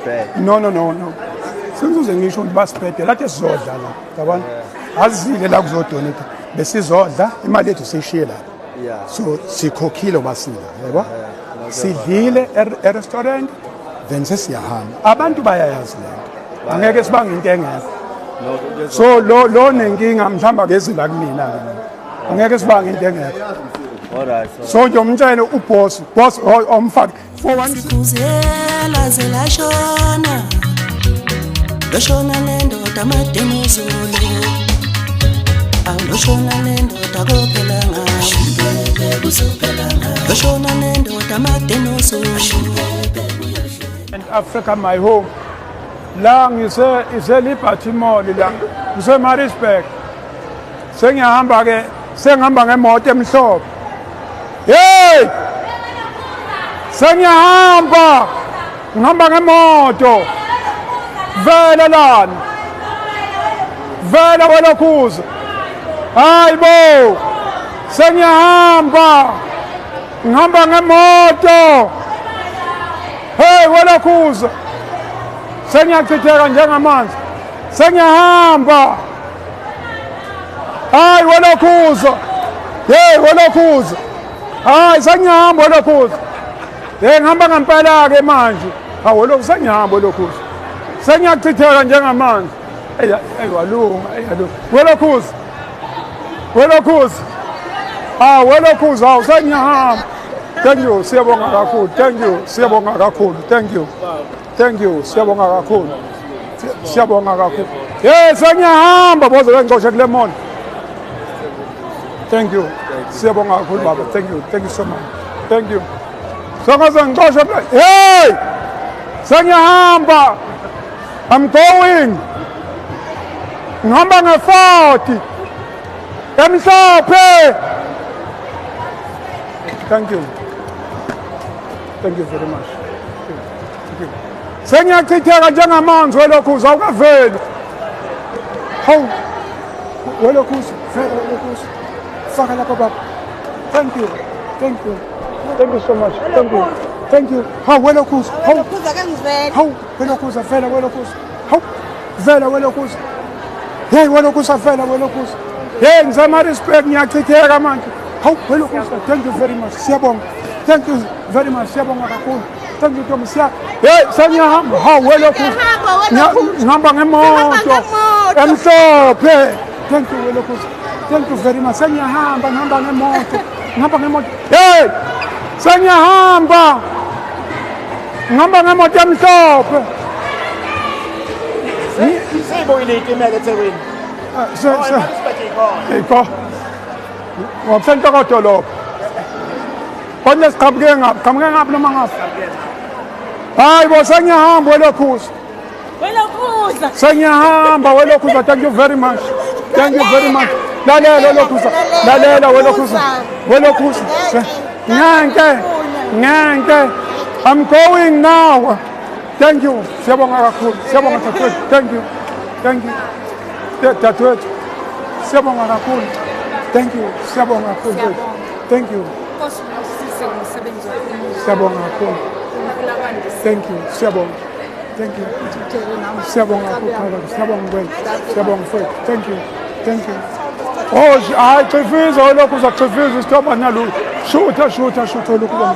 bad. No. Sengizoze ngisho ukuthi basibhede lathi sizodla la. Yabona? Azile la kuzodonate. Besizodla imali yethu sishiye la. Yeah. So sikhokhile basila, yabo? Sidlile e-restaurant then sesiyahamba. Abantu bayayazi lento. Angeke sibange into engekho. So lo nenkinga mhlamba ngezi la kumina ke. Angeke sibange into engekho. Alright. So nje umtshele uboss omfaki 416 kuzela zela shona loshona lendoda madenizulu awuloshona lendoda kophela ngayo kuzophela ngayo loshona lendoda madenizulu and Africa my home la ngise Liberty Mall la ngise Maritzburg sengihamba ngemoto emhlophe hey sengihamba ngemoto vela lana vela welokhuza hayibo sengihamba ngemoto hey welokhuza sengiyachitheka njengamanzi sengihamba hayi welokhuza hey welokhuza hayi sengihamba welokhuza hey ngihamba ngempela ke manje awolokhu sengihamba welokhuza sengiyachitheka njengamanzi walunga welokhuza welokhuza sengihamba thank you siyabonga kakhulu thank you siyabonga kakhulu thank you siyabonga kakhulu hey sengiyahamba boze bengicoshe kule moto thank you siyabonga kakhulu baba thank you so much thank you songaze ngicoshe hey sengiyahamba I'm going ngihamba nge-40 emhlophe thank you very much thank you sengiyachitheka njengamanzi welokhuza awukaveli hawu welokhuza faka lapha baba thank you so much thank you hawu welokhuza hawu welokhuza vela hawu vela welokhuza hey welokhuza vela hey ngizama-respect ngiyachitheka manje hawu welokhuza thank you very much siyabonga thank you very much siyabonga kakhulu thank you Tom hey sengiyahamba hawu welokhuza ngihamba ngemoto emhlophe thank you welokhuza thank you very much sengiyahamba ngihamba ngemoto hey sengiyahamba ngihamba ngemoto emhlophe Siyibuyile itimela eThekwini. Eqoqa. Ngopsento dolopha. Konke siqhamuke ngaphi noma ngaphi. Hayibo sengiyahamba welokhuza. Sengiyahamba welokhuza thank you very much. Lalela welokhuza. Ngeke. I'm going now. Thank you. Siyabonga kakhulu. Siyabonga tatwethu. Thank you. Tatwethu. Siyabonga kakhulu. Thank you. Siyabonga kakhulu. Thank you. Siyabonga kakhulu. Thank you. Siyabonga. Thank you. Siyabonga kakhulu. Siyabonga mfethu. Thank you. Oh, hayi chifiza welokhuza chifiza isithoba nalo. Shutha lokhu.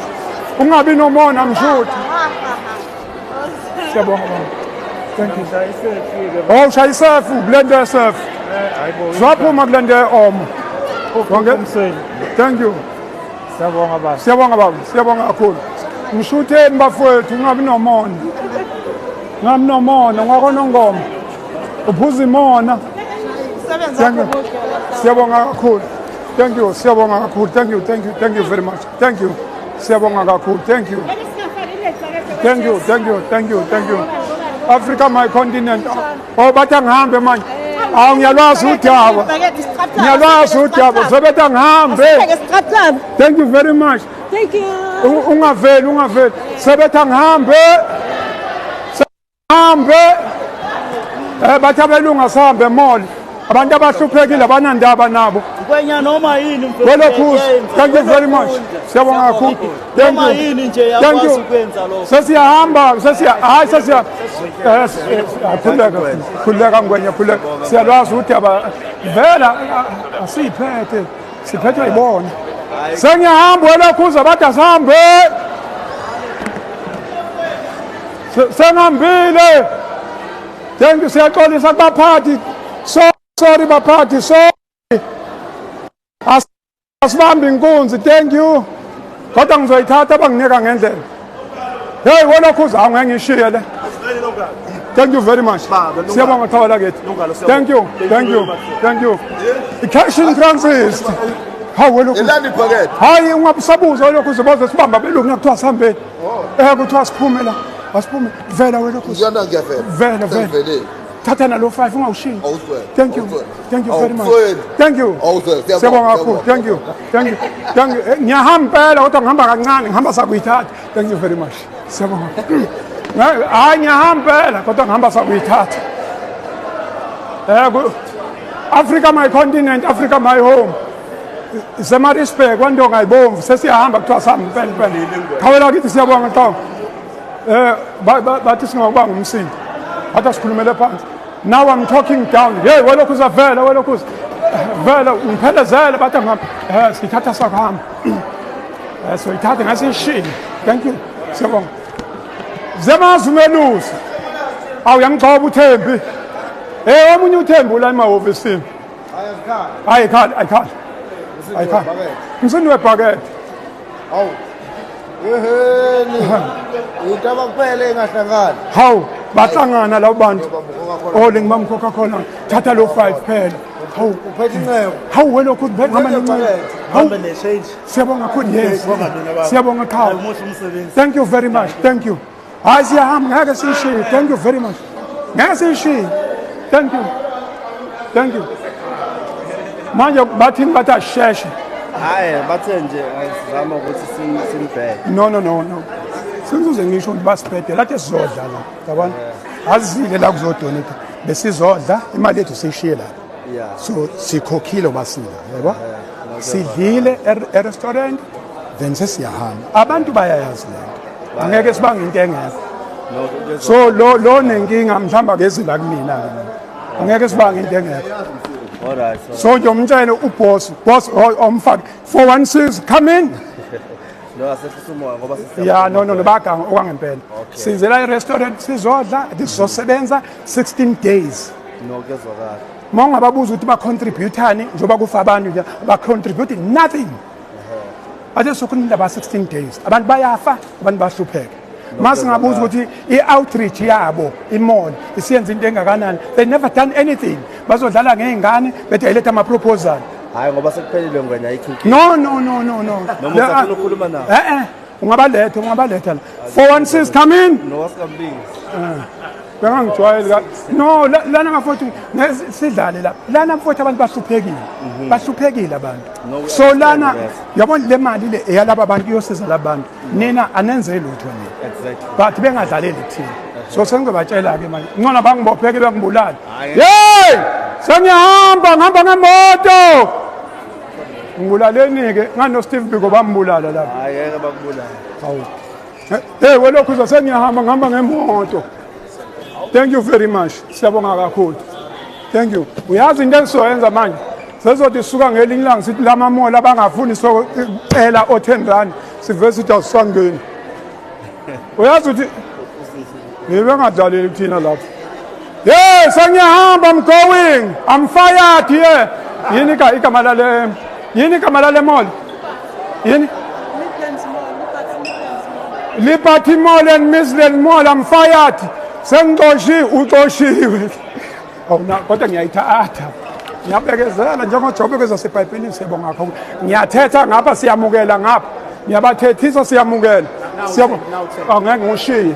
Ungabi nomona mshutha. Siyabonga baba. Thank you. Oh, shayisefu, blende yesefu. Zwaphuma kulende omo. uMsweli. Thank you. Siyabonga baba. Siyabonga kakhulu. Mshutheni bafowethu ungabi nomona. Ngakona ngoma. Uphuza imona. Siyabonga kakhulu. Thank you. Siyabonga kakhulu. Thank you very much. Thank you. Siyabonga kakhulu. Thank you. Africa my continent. Oh bathi ngihambe manje. Awu ngiyalwazi udaba. Sebetha ngihambe. Thank you very much. Thank you. Ungaveli. Sebetha ngihambe. Bathi abelunga sihambe mall. abantu abahluphekile abanandaba nabo. Kwenya noma yini mfowethu. Welo Khusi, thank you very much. Siyabonga kakhulu. Thank Noma you. yini nje Thank yakwazi you. ukwenza lokho. Sesiyahamba, khuleka ngwenya khuleka. Siyalwazi ukuthi vela asiphethe. Siphethwe yibona. Sengiyahamba welo Khusi abathi asihambe. Sengihambile. Thank you, siyaxolisa kubaphathi. Sorry baphathi, sorry. Asibambi inkunzi, thank you. Kodwa ngizoyithatha banginika ngendlela. Hey, wena Khusi angeke ngishiye le. Thank you very much. Siyabonga thawala kethu. Thank you. Thank you. Thank you. Cash in transit. Hawu wena Khusi. Elani ibhakede. Hayi ungabusabuza wena Khusi boze sibamba belungu nakuthiwa sihambe. Kuthiwa siphume la. Asiphume vela wena Khusi. Ngiyanda ngiyafela. Vela. Thatha nalo 5 ungawushiyi. Awuzwele. Thank you. Thank you very much. Awuzwele. Thank you. Awuzwele. Siyabonga kakhulu. Thank you. Thank you. Thank you. Ngiyahamba phela kodwa ngihamba kancane, ngihamba sakuyithatha. Thank you very much. Siyabonga. Hayi ngiyahamba phela kodwa ngihamba sakuyithatha. Africa my continent, Africa my home. Semarisburg kwandonga ayibomvu sesiyahamba kuthiwa sami phela. Khawela kithi siyabonga Ntawu. Bathi singawubanga umsindo. Bathi sikhulumele phansi. Now I'm talking down. Hey, welo Khusi vela, welo Khusi. Vela ngiphelezele bathi ngihamba. Sithatha sakuhamba. So ithatha ngasishini. Thank you. Siyabonga. Zemazumelusi. Awuyangigcoba uThembi. Omunye uThembi la emahhovisini. I can't. Umsindo webhakede. Awu. Into abakuphele engahlangani. Hawu, bahlangana labo bantu. Lengibamba Coca-Cola. Thatha lo 5 phela. Hawu, Uphethe inceku. hawu wena Khusi ngihamba nencane. Hamba ne-change. Siyabonga kakhulu. Yes. Siyabonga Khawu. Umuhle umsebenzi. Thank you very much. Thank you. Hayi siyahamba ngeke sishiye. Thank you very much. Ngeke sishiye. Thank you. Thank you. Manje bathini bathi asheshe. Hayi bathe nje sizama ukuthi simbheke. No. Sengizoze ngisho ukuthi basiphethe lathi sizodla la. Yabona? Azile la kuzodonate. Besizodla imali yethu sishiye la. Yeah. So sikhokhile basila, yabo? Sidlile e-restaurant then sesiyahamba. Abantu bayayazi lento. Angeke sibange into engekho. So lo nenkinga mhlamba kezila kumina ke. Angeke sibange into engekho. Alright. So ngiyomtshela boss omfaki 416 come in. No asefusuma ngoba Yeah, no baganga okwangempela. Sizela e-restaurant sizodla sizosebenza 16 days. no kezwakala. Mangababuza ukuthi ba-contribute-ani njengoba kufa abantu nje ba-contribute nothing. Ade sokuninda ba 16 days abantu bayafa abantu bahlupheka. Masingabuza ukuthi i-outreach yabo i-mall isiyenza into engakanani, they never done anything. Bazodlala ngezingane bethi ayiletha ama-proposal. Hayi ngoba sekuphelile ngwenya i-2K. No. Noma usafuna ukukhuluma nawo. Ungabaletha la 416 come in. No wasikambingi. Bengangijwayeli no lana ngafothi sidlale la lana mfowethu abantu bahluphekile abantu. So lana yabona le mali le eyalaba abantu iyosiza labantu nina anenze lutho nina. Exactly. But bengadlaleli thina. So sengizobatshela ke manje ngicona bangibopheke bengibulala. Hey! Ngihamba ngemoto. Ngibulaleni ke ngano Steve Biko bambulala lapha. Hayi yeke bakubulala. Hawu. Welo Khusi sengihamba ngemoto. Thank you very much. Siyabonga kakhulu. Thank you. Uyazi into engizoyenza manje. Sezothi suka ngelinye ilanga sithi lama mall abangafuni socela o10 sivesithi awusangeni. Uyazi ukuthi bengadlaleli thina lapha. Yeah, sengiyahamba I'm going. I'm fired here. Yini igama lale mall? Yini? Liberty Mall and Midland Mall, I'm fired. Uxoshiwe. Kodwa ngiyayithatha. Ngiyabekezela njengojobekeza sepayipini siyabonga kakhulu. Ngiyathetha ngapha siyamukela ngapha. Ngiyabathethisa siyamukela. Angeke ngishiye.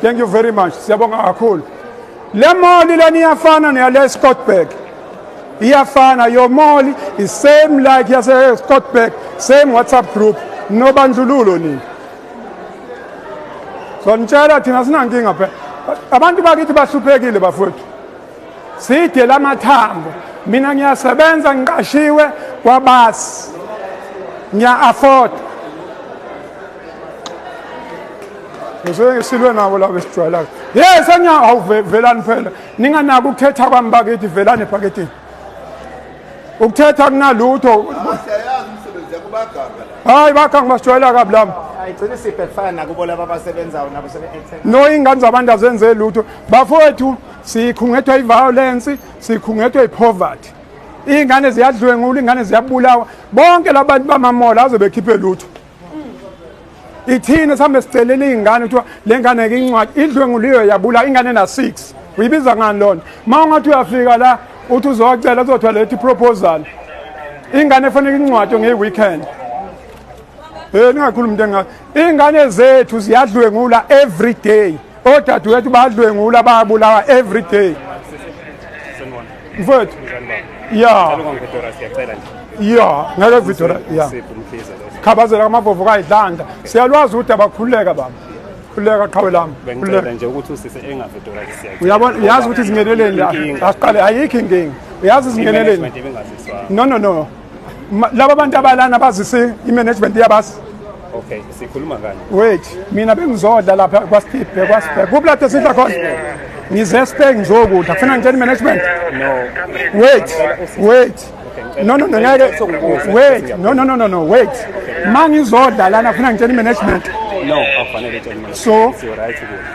Thank you very much. Siyabonga kakhulu. Le mall leni iyafana neyale Scottsburg. Iyafana, your mall is same like yase Scottsburg, same WhatsApp group. No bandlululo ni. So ngitshela thina sinankinga phela. Abantu bakithi bahluphekile bafowethu. Side lamathambo. mina ngiyasebenza ngiqashiwe kwabasi ngiya-afford silwe nabo labo esijwayelayo yes velani phela ninganako ukuthetha kwami bakithi velani ebhakethini ukuthetha kunalutho hayi bakha ngibasijwayela kabi lami ayigcine siphe kufana nakubo laba abasebenzayo nabo no ingane zabantu azenze lutho bafowethu sikhungethwa i-violence sikhungethwa i-poverty iy'ngane ziyadlwengula iy'ngane ziyabulawa bonke labantu bamamola aze bekhiphe lutho ithina sihambe sicelela iy'ngane kuthiwa le ngane-ke incwadi idlwenguliwe yabula ingane na-6 uyibiza ngani lona ma ungathi uyafika la uthi uzocela uzothiwa letha iproposal ingane efanele incwadi ngeyi-weekend ningakhulumi into engayo iy'ngane zethu ziyadlwengula every day odadewethu bayadlwengula bayabulawa every day mfowethu ya ngeke Victoria ya khabazela amavovo kayidlanda siyalwazi ukuthi abakhululeka baba khululeka qhawe lami bengicela nje ukuthi usise engavedora siyacela uyabona uyazi ukuthi izingeneleni asiqale ayikho inkingi uyazi izingeneleni no laba bantu abalana bazise i-management yabasi okay sikhuluma ngani wait mina bengizodla lapha kwaSiphe kuplathe sidla khona ngizeste ngizokudla kufanele ngitshela i-management wait no ngeke wait no wait mangizodla lana kufanele ngitshela i-management no afanele etshela so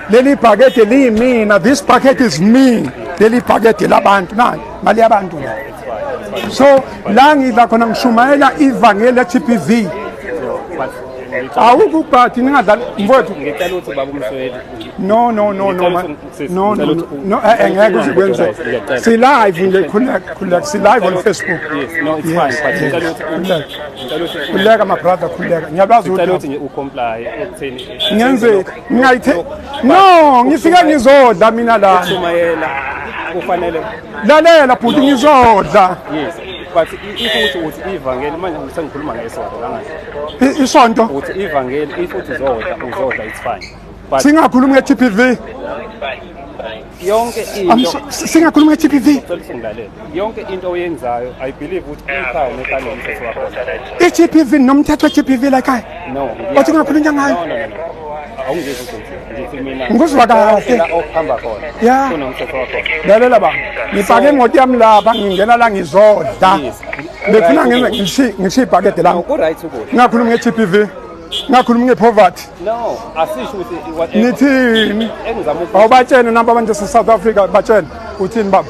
leli bhakede liyimina this bucket is me leli bhakede labantu nayi mali yabantu so la ngidla khona ngishumayela ivangeli le-GBV awukubhathi ningadlali mfowethu ngicela ukuthi baba uMsweli no ngeke uzikwenze si-live nje khululeka si-live on Facebook no it's fine but khululeka my brother khululeka ngiyabazi ukuthi ucomply ekutheni ngenze no ngifika ngizodla mina lana shumayela kufanele lalela bhuti ngizodla yes but if uthi ivangeli manje ngisengikhuluma ngesonto kangathi isonto uthi ivangeli if uthi uzodla it's fine but singakhulumi nge-GBV yonke into singakhulumi nge-GBV ngilalela yonke into oyenzayo I believe ukuthi ikhaya nekhaya nomthetho wakho i-GBV nomthetho we-GBV la ekhaya no othi ungakhulunywa ngayo awungeke ngithi mina ngizwa kahle okuhamba khona ya kunomthetho wakho lalela ba ngipake imoto yami lapha ngingena la ngizodla befuna ngenze ngishiye ibhakede lami ku-right ukuthi ngakhulumi nge-GBV ngakhulumi nge-poverty no asisho ukuthi whatever nithini engizama ukuthi awubatshene nabo abantu se-South Africa batshene uthini baba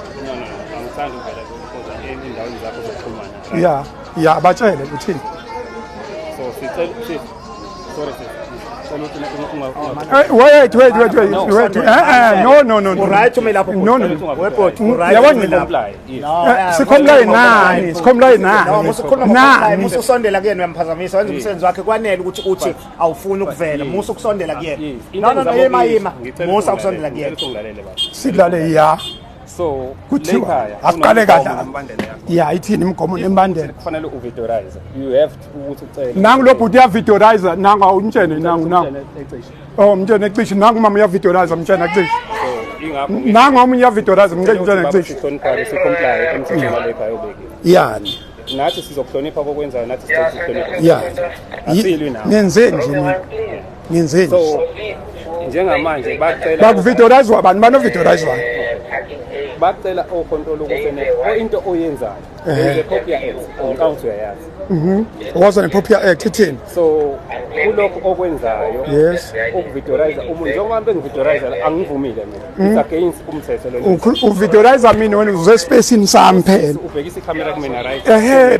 angithandi uvela because endaweni zakho zokuxhumana ya batshele uthini so sicela sorry wait no right ume lapho sikhomlaye nani musu usondela kuyena uyamphazamisa wenza umsebenzi wakhe kwanele ukuthi uthi awufuni ukuvela musu ukusondela kuyena no yema musu ukusondela kuyena sidlale ya so kuthiwa asiqale kahle ya ithini imigomo nembandela kufanele uvidorize you have to ukuthi ucela nangu lo bhuti uyavidorize nangu awumtshene nangu umtshene ecishi nangu mama uyavidorize mtshene ecishi nangu omunye uyavidorize mtshene ecishi sicomply emthethweni lekhaya obekile yani nathi sizokuhlonipha kokwenzayo nathi sizokuhlonipha yani asilwi nawo ngenzeni so njengamanje bacela bakuvidorize wabani banovidorize wani bacela ocontrol ukufanele into oyenzayo yenze copy act account uyayazi was an popular act ithini so kulokho okwenzayo yes ukuvidorize umuntu njengoba bengividorize angivumile mina it's against umthetho lo uvidorize mina wena uze spacing sami phela ubhekisa ikamera kumina right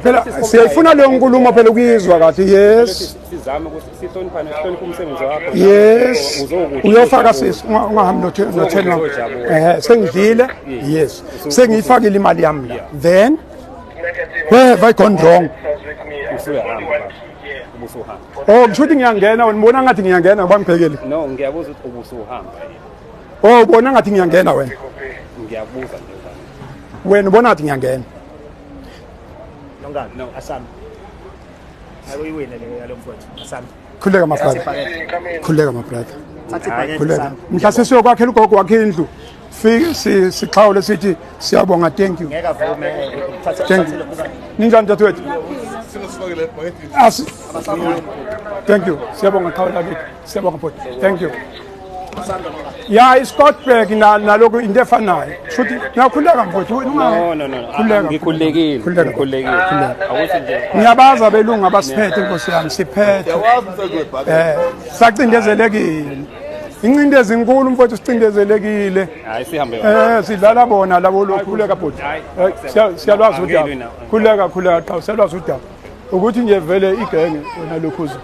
phela siyayifuna leyo nkulumo phela ukuyizwa kahle yes sizame ukuthi sihloniphane sihloniphe umsebenzi wakho yes uyofaka sisi ungahambi nothela sengidlile yes sengiyifakile imali yami la then where have I gone wrong kusho ukuthi ngiyangena wena ubona ngathi ngiyangena bangibhekele no ngiyabuza ukuthi ubusuhamba ubona ngathi ngiyangena wena ngiyabuza nje wena ubona ngathi ngiyangena nongani no asami ayiwile le yalo mfowethu asami khuleka my brother thatha ibhakede khuleka sami mhla sesiyokwakhela ugogo wakhe indlu fike sixhawule sithi siyabonga thank you ngeke avume thank thatha you ninjani dadewethu thank you siyabonga xhawula kithi siyabonga bhuti thank you ya iScottburg naloku into efanayo futhi ngiyakhuleka mfowethu no ngikhulekile awuthi nje ngiyabaza belungu abasiphethe inkosi yami siphethe sacindezelekile incindezi inkulu mfowethu sicindezelekile hayi sihambe sidlala bona labo lokhuleka bhuti siyalwazi udaba khuleka cha siyalwazi udaba ukuthi nje vele igenge wena lokhuza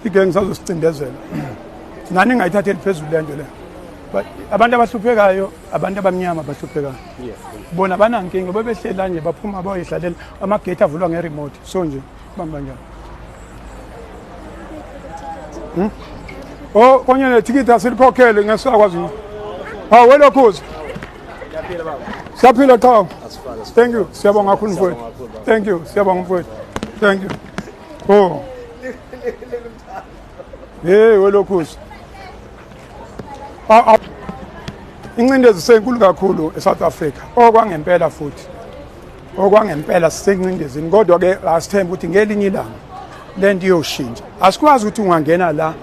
igenge sazosicindezela nani ngayithatheli phezulu lento le but abantu abahluphekayo abantu abamnyama bahluphekayo bona banankinga bebehlela nje baphuma bayoyihlalela amagate avulwa ngeremote so nje bamba njalo oh konye netikiti asiliphokhele ngesakwazi welokhuza siyaphila cha thank you siyabonga kakhulu mfowethu thank you siyabonga mfowethu thank you oh welokhuza incindezi senkulu kakhulu eSouth Africa okwangempela futhi okwangempela sisencindezini kodwa ke asithemba ukuthi ngelinye ilanga lento iyoshintsha asikwazi ukuthi ungangena la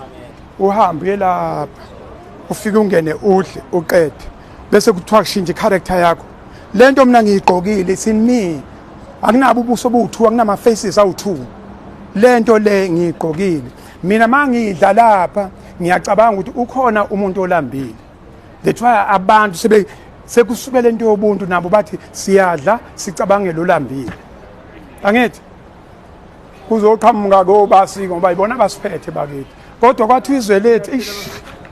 uhambe lapha ufike ungene udle uqede bese kuthiwa kushintsha icharacter yakho lento mina ngiyigqokile sinimi akunabo ubuso obuthu akunama faces awu2 lento le ngiyigqokile mina mangidla lapha ngiyacabanga ukuthi ukhona umuntu olambile that's why abantu sekusukela into yobuntu nabo bathi siyadla sicabangela olambile angithi kuzoqhamuka kobasi ngoba ibona basiphethe bakithi kodwa kwathi izwe lethu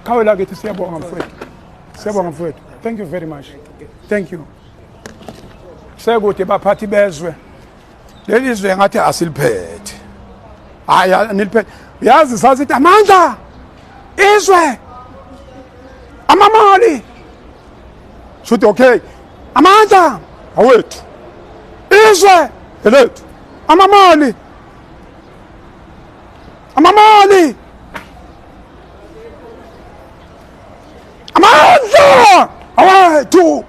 khawela kithi siyabonga mfowethu thank you very much thank you sekude baphathi bezwe leli izwe ngathi asiliphethe haya niliphethe yazi sasithi amandla izwe amamali shoot okay amandla awethu izwe elethu amamali amandla awethu